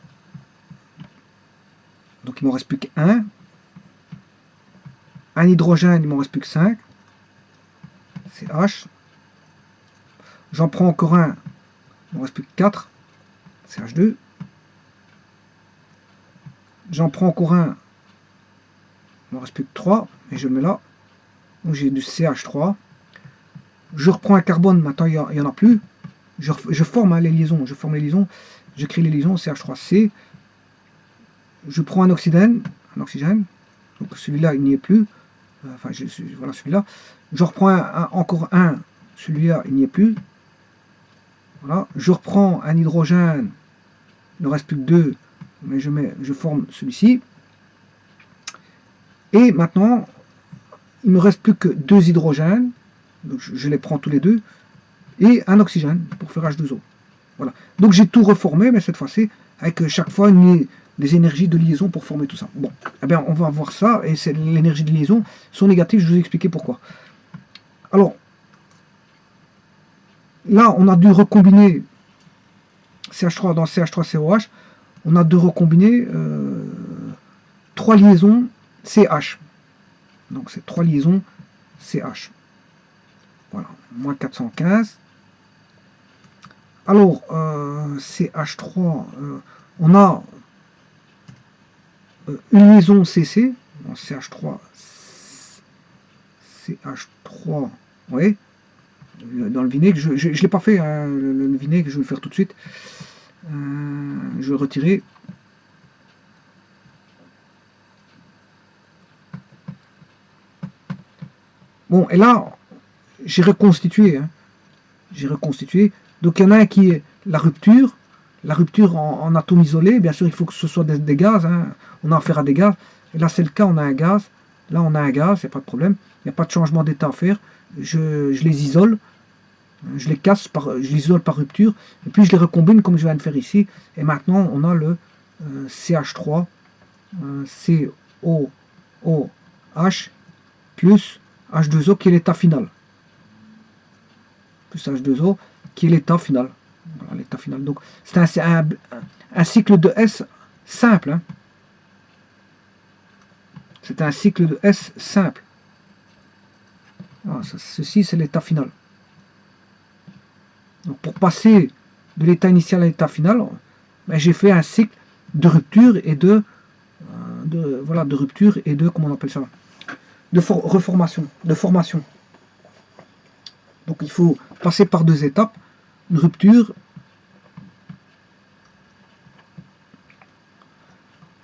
donc il ne m'en reste plus qu'un. Un hydrogène, il ne m'en reste plus que 5, c'est H. J'en prends encore un, il ne m'en reste plus que 4, c'est H2. J'en prends encore un, il ne m'en reste plus que 3, et je le mets là. Donc j'ai du CH3. Je reprends un carbone, maintenant il n'y en a plus. Je forme les liaisons, je crée les liaisons CH3C. Je prends un oxygène, donc celui-là il n'y est plus. Enfin, voilà celui-là. Je reprends encore un, celui-là il n'y est plus. Voilà. Je reprends un hydrogène, il ne reste plus que 2, mais je forme celui-ci. Et maintenant, il ne me reste plus que 2 hydrogènes, donc je les prends tous les deux, et un oxygène pour faire H2O. Voilà. Donc j'ai tout reformé, mais cette fois-ci, avec chaque fois des énergies de liaison pour former tout ça. Bon, eh bien, on va voir ça, et l'énergie de liaison sont négatives, je vous ai expliqué pourquoi. Alors, là, on a dû recombiner CH3 dans CH3COH, on a dû recombiner 3 liaisons CH. Donc c'est 3 liaisons CH. Voilà, moins 415. Alors, CH3, on a une liaison CC, bon, CH3, oui, dans le vinaigre, je ne l'ai pas fait, hein, le vinaigre, je vais le faire tout de suite. Je vais retirer. Bon, et là, j'ai reconstitué. Hein, j'ai reconstitué. Donc il y en a un qui est la rupture, La rupture en atomes isolés, bien sûr, il faut que ce soit des gaz. Hein. On a affaire à des gaz. Et là, c'est le cas, on a un gaz. Là, on a un gaz, il n'y a pas de problème. Il n'y a pas de changement d'état à faire. Je les isole. Je les casse, je les isole par rupture. Et puis, je les recombine comme je viens de faire ici. Et maintenant, on a le CH3, COOH, plus H2O qui est l'état final. Plus H2O qui est l'état final. Voilà, l'état final. Donc, c'est un cycle de S simple. Hein. C'est un cycle de S simple. Voilà, ceci, c'est l'état final. Donc, pour passer de l'état initial à l'état final, ben, j'ai fait un cycle de rupture et de rupture et de, comment on appelle ça, reformation, de formation. Donc, il faut passer par deux étapes, une rupture.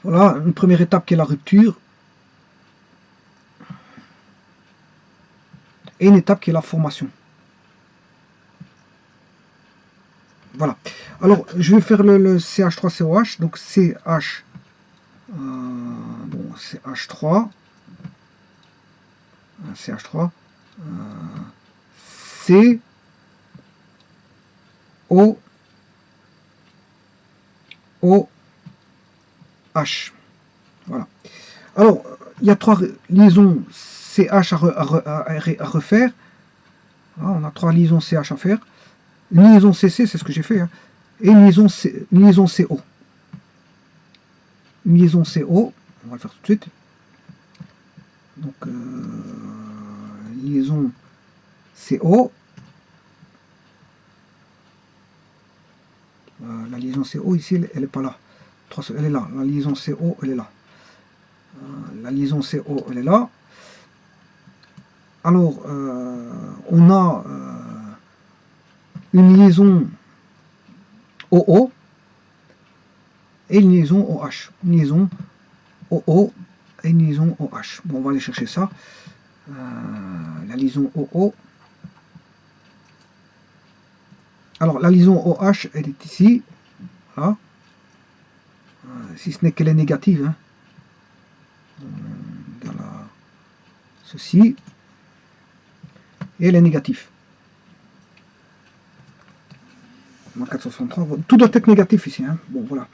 Voilà, une première étape qui est la rupture. Et une étape qui est la formation. Voilà. Alors, je vais faire le CH3COH. Donc, CH, bon, CH3. CH3. C. O. O. H. Voilà. Alors, il y a trois liaisons CH à refaire. Voilà, on a trois liaisons CH à faire. Une liaison CC, c'est ce que j'ai fait. Hein, et une liaison CO. Une liaison CO, on va le faire tout de suite. Donc, liaison CO. La liaison CO, ici, elle n'est pas là. Elle est là. La liaison CO, elle est là. La liaison CO, elle est là. Alors, on a une liaison OO et une liaison OH. Une liaison OO et une liaison OH. Bon, on va aller chercher ça. La liaison OO. Alors, la liaison OH, elle est ici. Voilà. Si ce n'est qu'elle est négative. Hein. Voilà. Ceci. Et elle est négative. 463. Tout doit être négatif ici. Hein. Bon, voilà.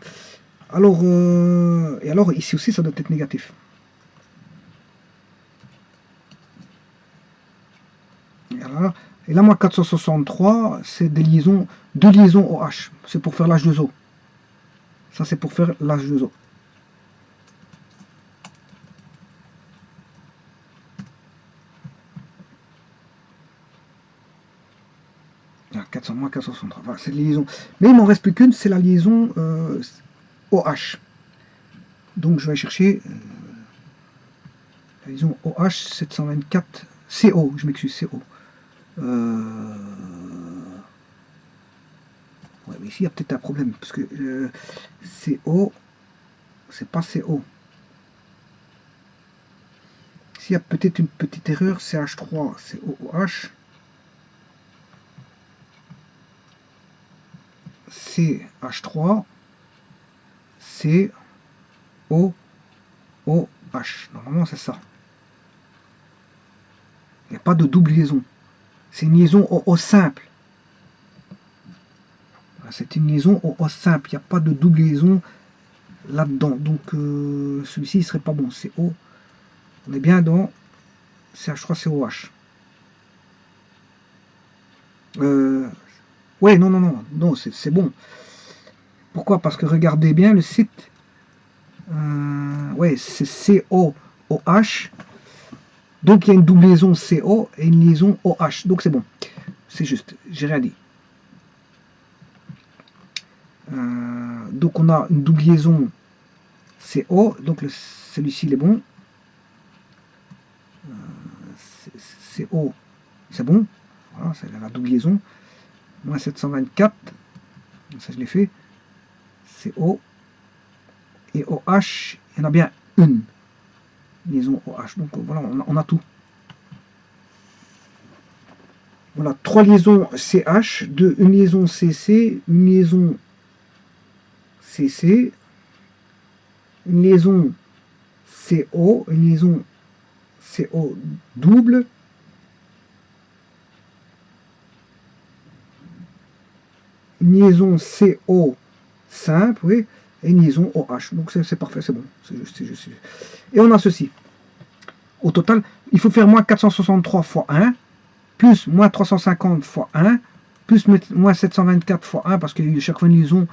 Alors, et alors, ici aussi, ça doit être négatif. Voilà. Et là, moi, 463, c'est des liaisons, deux liaisons OH. C'est pour faire l'H2O. Ça, c'est pour faire l'H2O. Moins 463. Voilà, c'est les liaisons. Mais il m'en reste plus qu'une, c'est la liaison OH. Donc, je vais chercher la liaison OH 724 CO. Je m'excuse, CO. Ouais, mais ici, il y a peut-être un problème, parce que CO, c'est pas CO. S'il y a peut-être une petite erreur, CH3, COOH. CH3, COOH. Normalement, c'est ça. Il n'y a pas de double liaison. C'est une liaison OO simple. C'est une liaison OO simple. Il n'y a pas de double liaison là-dedans. Donc, celui-ci, il ne serait pas bon. CO. On est bien dans CH3COH. Ouais, non, c'est bon. Pourquoi? Parce que regardez bien le site. Ouais, c'est COOH. Donc il y a une double liaison CO et une liaison OH. Donc c'est bon. C'est juste. J'ai rien dit. Donc on a une double liaison CO. Donc celui-ci il est bon. CO, c'est bon. Voilà, c'est la double liaison. Moins 724. Ça je l'ai fait. CO. Et OH, il y en a bien une liaison OH. Donc voilà, on a tout. Voilà, trois liaisons CH, une liaison CC, une liaison CC, une liaison CO, une liaison CO double, une liaison CO simple, oui, et une liaison OH. Donc c'est parfait, c'est bon. C'est juste, c'est juste. Et on a ceci. Au total, il faut faire moins 463 fois 1, plus moins 350 fois 1, plus moins 724 fois 1, parce qu'il y a chaque fois une liaison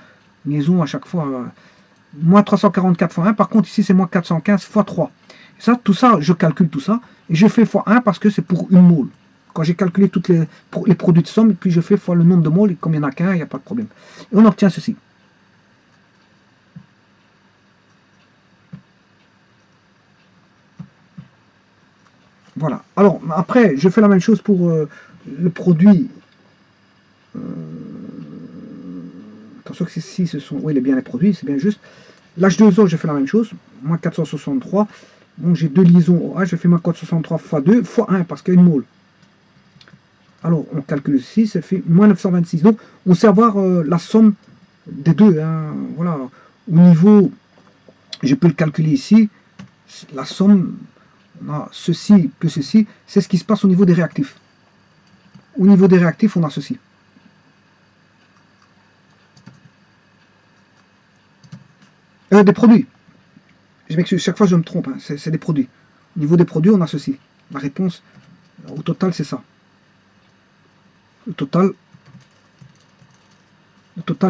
à chaque fois, moins 344 fois 1. Par contre, ici, c'est moins 415 fois 3. Et ça, tout ça, je calcule tout ça, et je fais fois 1 parce que c'est pour une mole. Quand j'ai calculé tous les produits de somme, et puis je fais fois le nombre de moles, et comme il n'y en a qu'un, il n'y a pas de problème. Et on obtient ceci. Voilà. Alors, après, je fais la même chose pour le produit. Attention que ici, ce sont. Oui, il est bien les produits, c'est bien juste. L'H2O, je fais la même chose. Moins 463. Donc, j'ai deux liaisons OH. Je fais moins 463 fois 2 fois 1 parce qu'il y a une mole. Alors, on calcule ici, ça fait moins 926. Donc, on sait avoir la somme des deux. Hein. Voilà. Au niveau, je peux le calculer ici. La somme, on a ceci plus ceci. C'est ce qui se passe au niveau des réactifs. Au niveau des réactifs, on a ceci. Des produits. Je m'excuse, chaque fois je me trompe. Hein. C'est des produits. Au niveau des produits, on a ceci. La réponse, au total, c'est ça. Le total,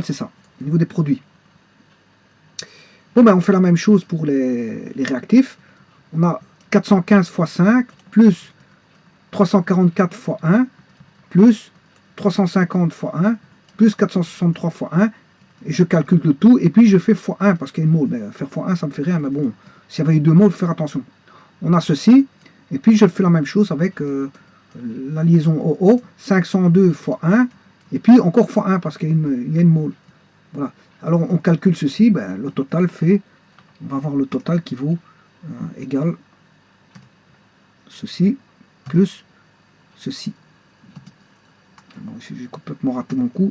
c'est ça. Au niveau des produits. Bon, ben, on fait la même chose pour les réactifs. On a 415 fois 5, plus 344 fois 1, plus 350 fois 1, plus 463 fois 1. Et je calcule le tout, et puis je fais fois 1, parce qu'il y a une mole. Ben, faire fois 1, ça me fait rien, mais bon, s'il y avait eu deux moles, il faut faire attention. On a ceci, et puis je fais la même chose avec la liaison OO, 502 fois 1, et puis encore fois 1, parce qu'il y a une mole. Voilà. Alors on calcule ceci, ben, le total fait, on va avoir le total qui vaut égal ceci, plus ceci. Bon, j'ai complètement raté mon coup.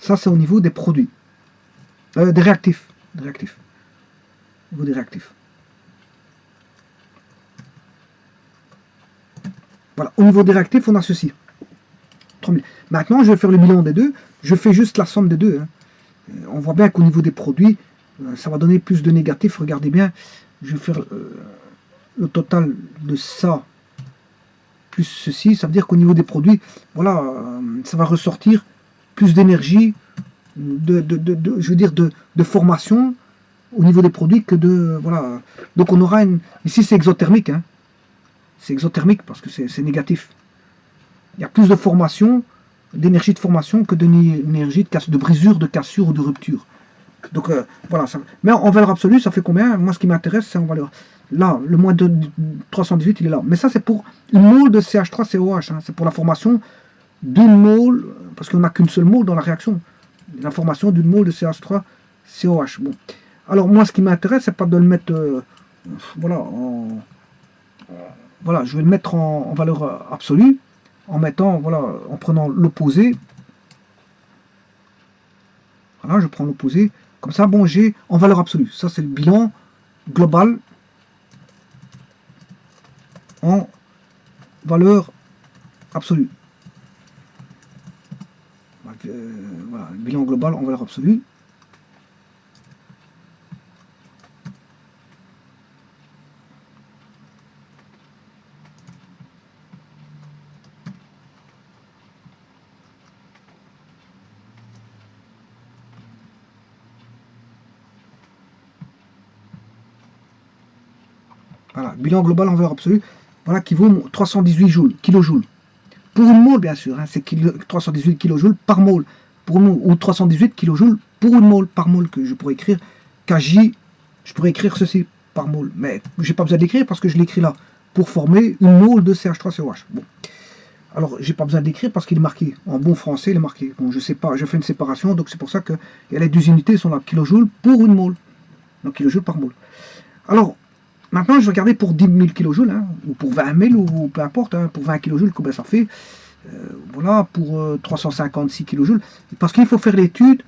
Ça, c'est au niveau des produits. Des réactifs. Des réactifs. Au niveau des réactifs. Voilà. Au niveau des réactifs, on a ceci. Maintenant, je vais faire le bilan des deux. Je fais juste la somme des deux. Hein. On voit bien qu'au niveau des produits, ça va donner plus de négatifs. Regardez bien. Je vais faire le total de ça plus ceci. Ça veut dire qu'au niveau des produits, voilà, ça va ressortir plus d'énergie, je veux dire de formation au niveau des produits que de. Voilà. Donc on aura une. Ici, c'est exothermique. Hein. C'est exothermique parce que c'est négatif. Il y a plus de formation, d'énergie de formation que d'énergie de brisure, de cassure ou de rupture. Donc voilà. Ça, mais en valeur absolue, ça fait combien? Moi, ce qui m'intéresse, c'est en valeur. Là, le moins de 318, il est là. Mais ça, c'est pour une mole de CH3COH. Hein. C'est pour la formation d'une mole, parce qu'on n'a qu'une seule mole dans la réaction. La formation d'une mole de CH3COH. Bon. Alors, moi, ce qui m'intéresse, c'est pas de le mettre. Voilà, voilà, je vais le mettre en valeur absolue, en mettant, voilà, en prenant l'opposé. Voilà, je prends l'opposé. Comme ça, bon, j'ai en valeur absolue. Ça, c'est le bilan global en valeur absolue. Voilà, le bilan global en valeur absolue. Voilà, bilan global en valeur absolue, voilà, qui vaut 318 joules, kilojoules. Pour une mole, bien sûr, hein, c'est 318 kilojoules par mole, pour une mole, ou 318 kilojoules pour une mole par mole, que je pourrais écrire KJ, je pourrais écrire ceci par mole, mais j'ai pas besoin d'écrire parce que je l'écris là, pour former une mole de CH3COH. Bon. Alors, j'ai pas besoin d'écrire parce qu'il est marqué. En bon français, il est marqué. Bon, je sais pas, je fais une séparation, donc c'est pour ça que les deux unités sont là, kilojoules pour une mole. Donc kilojoules par mole. Alors, maintenant, je vais regarder pour 10 000 kJ, hein, ou pour 20 000, ou peu importe, hein, pour 20 kJ, combien ça fait. voilà, pour 356 kJ, parce qu'il faut faire l'étude,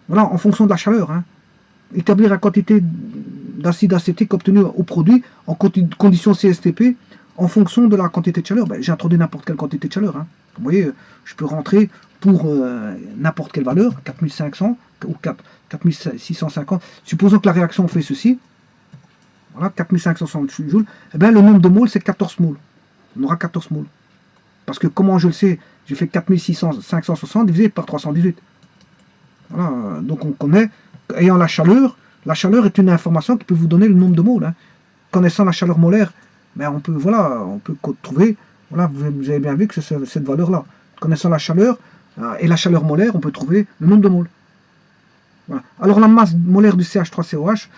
voilà, en fonction de la chaleur, hein. Établir la quantité d'acide acétique obtenue au produit en conditions CSTP en fonction de la quantité de chaleur. Ben, j'ai introduit n'importe quelle quantité de chaleur, hein. Vous voyez, je peux rentrer pour n'importe quelle valeur, 4500 ou 4650. Supposons que la réaction fait ceci, voilà, 4560 joules, et bien le nombre de moles c'est 14 moles. On aura 14 moles. Parce que comment je le sais, j'ai fait 4560 divisé par 318. Voilà, donc on connaît, ayant la chaleur est une information qui peut vous donner le nombre de moles, hein. Connaissant la chaleur molaire, ben on peut, voilà, on peut trouver, voilà, vous avez bien vu que c'est cette valeur-là. Connaissant la chaleur et la chaleur molaire, on peut trouver le nombre de moles. Voilà. Alors la masse molaire du CH3COH,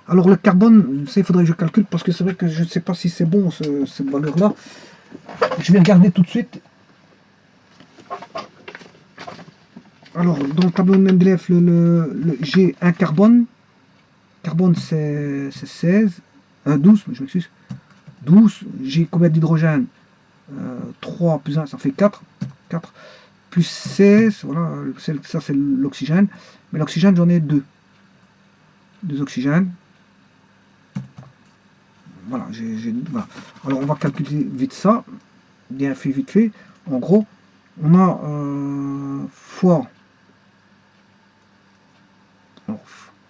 alors le carbone, ça il faudrait que je calcule, parce que c'est vrai que je ne sais pas si c'est bon cette valeur-là. Je vais regarder tout de suite. Alors, dans le tableau de Mendeleev, j'ai un carbone. Carbone, c'est 16. 12, je m'excuse. 12. J'ai combien d'hydrogène 3 plus 1, ça fait 4. 4. Plus 16, voilà, ça c'est l'oxygène. Mais l'oxygène, j'en ai 2. 2 oxygènes. Voilà, voilà. Alors, on va calculer vite ça. Bien fait, vite fait. En gros, on a fois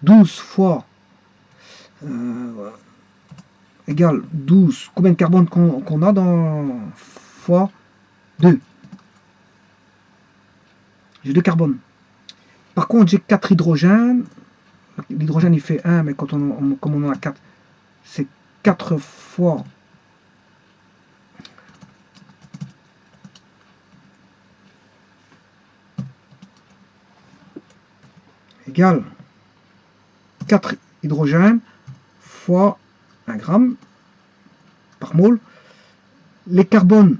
12 fois égale 12. Combien de carbone qu'on a dans fois 2. J'ai 2 carbones. Par contre, j'ai 4 hydrogènes. L'hydrogène, il fait 1, mais comme on en a 4, c'est 4 fois égale 4 hydrogènes fois 1 gramme par mole. Les carbones,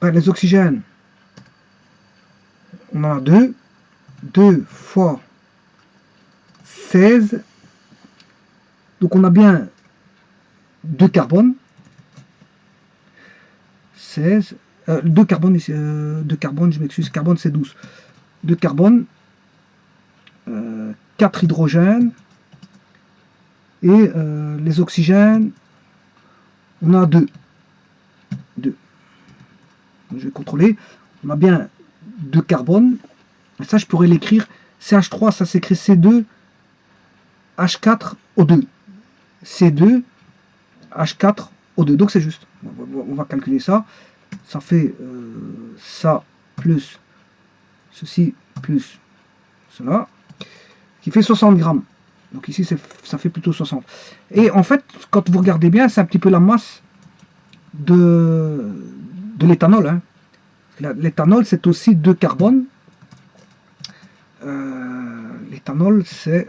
les oxygènes, on en a 2. 2 fois 16. Donc on a bien 2 carbones. 16. 2 carbones, 2 carbones, je m'excuse, carbone c'est 12. 2 carbones, 4 hydrogènes, et les oxygènes, on a 2. 2. Je vais contrôler. On a bien 2 carbones. Et ça, je pourrais l'écrire. CH3, ça s'écrit C2, H4O2. C2, H4O2. Donc c'est juste. On va calculer ça. Ça fait ça plus ceci plus cela, qui fait 60 grammes. Donc ici, ça fait plutôt 60. Et en fait, quand vous regardez bien, c'est un petit peu la masse de l'éthanol, hein. L'éthanol, c'est aussi 2 carbones. L'éthanol, c'est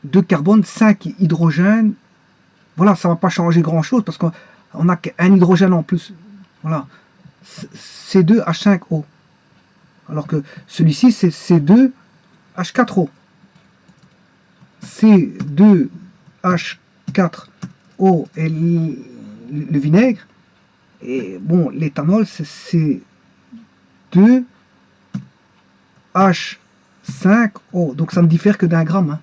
2 carbones, 5 hydrogènes. Voilà, ça ne va pas changer grand-chose parce qu'on n'a qu'un hydrogène en plus. Voilà. C2H5O. Alors que celui-ci, c'est C2H4O. C2H4O est le vinaigre. Et bon, l'éthanol, c'est C2H5O. Donc ça ne diffère que d'1 gramme, hein.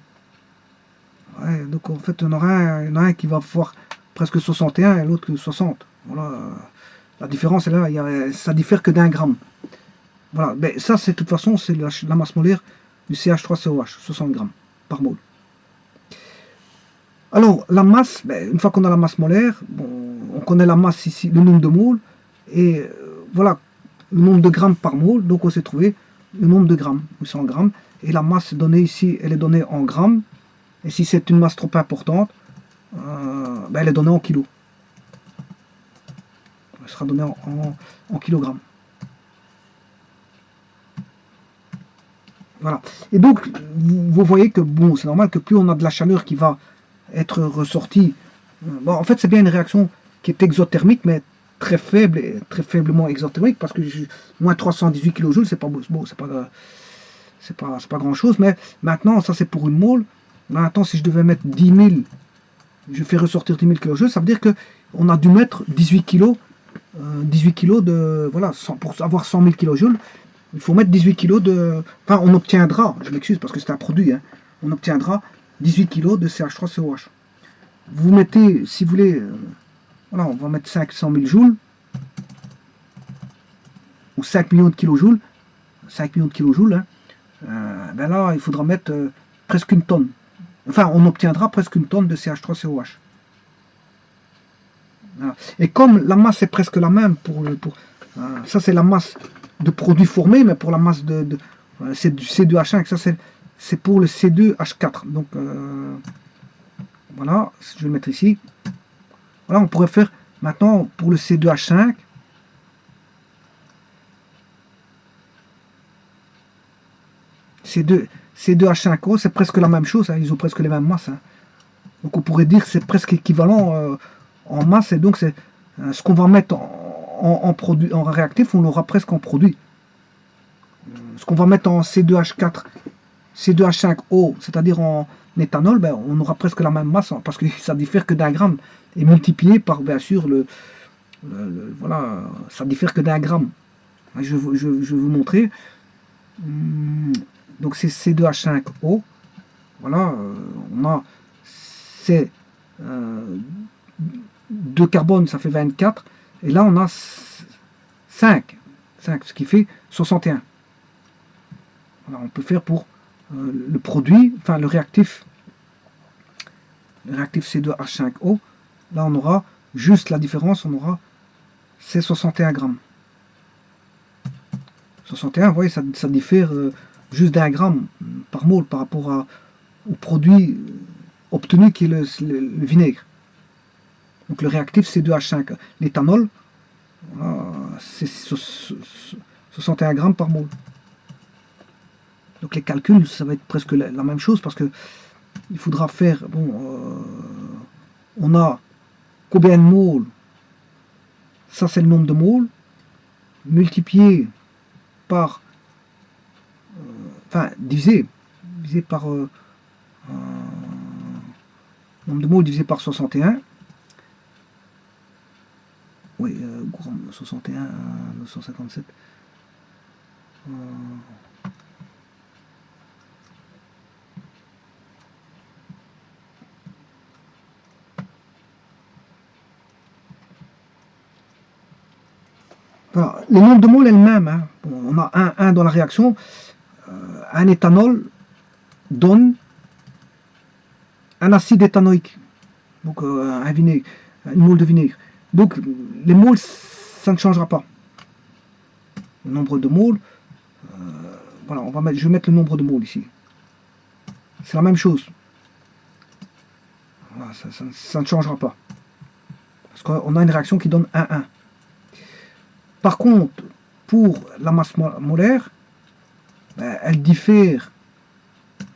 Ouais, donc en fait, il y en a un qui va faire presque 61 et l'autre 60. Voilà. La différence est là, ça diffère que d'1 gramme. Voilà, mais ça, c'est de toute façon, c'est la masse molaire du CH3COH, 60 grammes par mole. Alors, la masse, une fois qu'on a la masse molaire, bon, on connaît la masse ici, le nombre de moles, et voilà, le nombre de grammes par mole, donc on s'est trouvé le nombre de grammes, 100 grammes, et la masse donnée ici, elle est donnée en grammes, et si c'est une masse trop importante, elle est donnée en kilos. Elle sera donnée en kilogrammes. Voilà. Et donc, vous voyez que bon, c'est normal que plus on a de la chaleur qui va être ressortie. Bon, en fait, c'est bien une réaction qui est exothermique, mais très faible, et très faiblement exothermique, parce que moins 318 kJ, c'est pas bon, c'est pas grand chose. Mais maintenant, ça c'est pour une mole. Maintenant, si je devais mettre 10 000, je fais ressortir 10 000 kJ, ça veut dire que on a dû mettre 18 kg 18 kg de... Voilà, pour avoir 100 000 kJ, il faut mettre 18 kg de... Enfin, on obtiendra, je m'excuse parce que c'est un produit, hein, on obtiendra 18 kg de CH3COH. Vous mettez, si vous voulez, voilà, on va mettre 500 000 joules, ou 5 millions de kilojoules, 5 millions de kilojoules, hein, ben là, il faudra mettre presque une tonne. Enfin, on obtiendra presque une tonne de CH3COH. Voilà. Et comme la masse est presque la même, ça c'est la masse de produits formés, mais pour la masse c'est du C2H5, ça c'est pour le C2H4. Donc voilà, je vais le mettre ici. Voilà, on pourrait faire maintenant pour le C2H5. C2H5O, c'est presque la même chose, hein, ils ont presque les mêmes masses. Hein. Donc on pourrait dire que c'est presque équivalent en masse, et donc c'est ce qu'on va mettre produit, en réactif, on l'aura presque en produit. Ce qu'on va mettre en C2H4, C2H5O, c'est-à-dire en éthanol, ben, on aura presque la même masse, hein, parce que ça diffère que d'un gramme, et multiplié par, bien sûr, voilà, ça diffère que d'un gramme. Je vais vous montrer. Donc c'est C2H5O. Voilà, on a c'est 2 carbone, ça fait 24. Et là, on a 5, ce qui fait 61. Voilà, on peut faire pour le produit, enfin le réactif C2H5O. Là, on aura juste la différence, on aura c'est 61 grammes. 61, vous voyez, ça diffère juste d'un gramme par mole par rapport au produit obtenu qui est le vinaigre. Donc le réactif C2H5. L'éthanol, c'est 61 grammes par mole. Donc les calculs, ça va être presque la même chose parce que il faudra faire, bon, on a combien de moles, ça c'est le nombre de moles, multiplié par, enfin divisé par, nombre de moles divisé par 61, oui, 61, 957, voilà. Le nombre de moles est le même, hein. Bon, on a un dans la réaction, un éthanol donne un acide éthanoïque, donc un vinaigre, une mole de vinaigre. Donc les moles, ça ne changera pas. Le nombre de moles, voilà, je vais mettre le nombre de moles ici. C'est la même chose. Voilà, ça ne changera pas. Parce qu'on a une réaction qui donne 1,1. Par contre, pour la masse molaire, ben, elle diffère.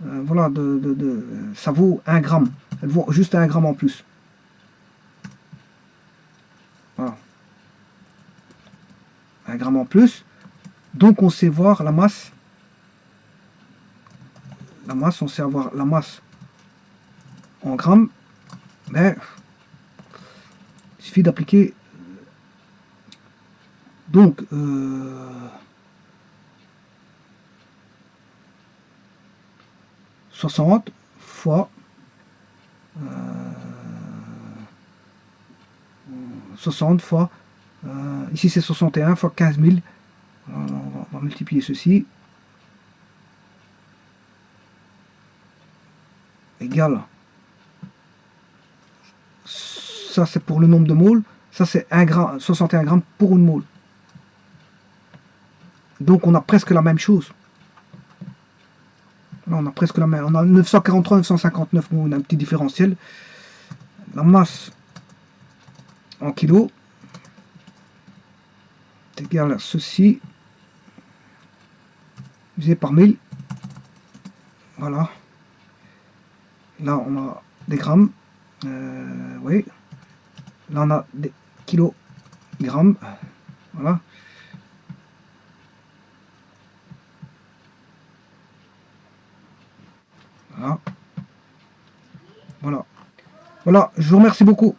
Voilà, ça vaut 1 gramme. Elle vaut juste 1 gramme en plus. Voilà. 1 gramme en plus. Donc on sait voir la masse. On sait avoir la masse en grammes. Mais il suffit d'appliquer. Donc, 60 fois 60 fois, ici c'est 61 fois 15 000, on va multiplier ceci, égale, ça c'est pour le nombre de moles, ça c'est 61 grammes pour une mole. Donc on a presque la même chose. Là, on a presque la même, on a 943, 959, bon, on a un petit différentiel. La masse en kilos est égale à ceci, divisé par 1000. Voilà. Là, on a des grammes. Oui. Là, on a des kilogrammes. Voilà. Voilà. Voilà. Voilà. Je vous remercie beaucoup.